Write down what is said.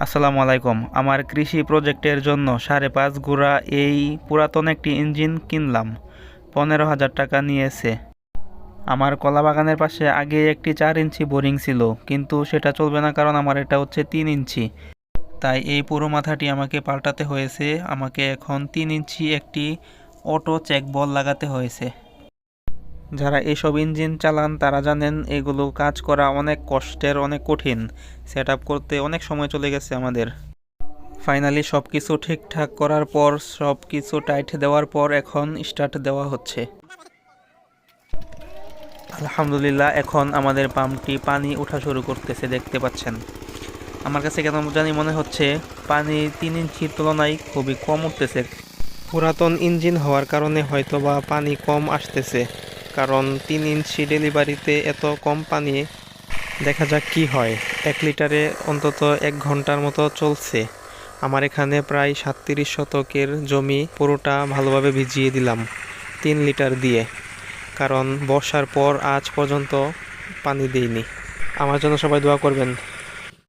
আসসালামু আলাইকুম। আমার কৃষি প্রজেক্টের জন্য 5.5 গুড়া এই পুরাতন একটি ইঞ্জিন কিনলাম। 15,000 টাকা নিয়েছে। আমার কলা বাগানের পাশে আগে একটি 4 ইঞ্চি বোরিং ছিল, কিন্তু সেটা চলবে না কারণ আমার এটা হচ্ছে 3 ইঞ্চি। তাই এই পুরো মাথাটি আমাকে পাল্টাতে হয়েছে। আমাকে এখন 3 ইঞ্চি একটি অটো চেক বল লাগাতে হয়েছে। যারা এসব ইঞ্জিন চালান তারা জানেন এগুলো কাজ করা অনেক কষ্টের, অনেক কঠিন। সেট আপ করতে অনেক সময় চলে গেছে আমাদের। ফাইনালি সব কিছু ঠিকঠাক করার পর, সব কিছু টাইট দেওয়ার পর এখন স্টার্ট দেওয়া হচ্ছে। আলহামদুলিল্লাহ, এখন আমাদের পাম্পটি পানি ওঠা শুরু করতেছে, দেখতে পাচ্ছেন। আমার কাছে কেন জানি মনে হচ্ছে পানি 3 ইঞ্চির তুলনায় খুবই কম উঠতেছে। পুরাতন ইঞ্জিন হওয়ার কারণে হয়তো বা পানি কম আসতেছে, কারণ 3 ইঞ্চি ডেলিভারিতে এত কম পানি। দেখা যাক কি হয়। 1 লিটারে অন্তত 1 ঘন্টার মতো চলছে। আমার এখানে প্রায় 37 শতকের জমি পুরোটা ভালোভাবে ভিজিয়ে দিলাম 3 লিটার দিয়ে, কারণ বর্ষার পর আজ পর্যন্ত পানি দিইনি। আমার জন্য সবাই দোয়া করবেন।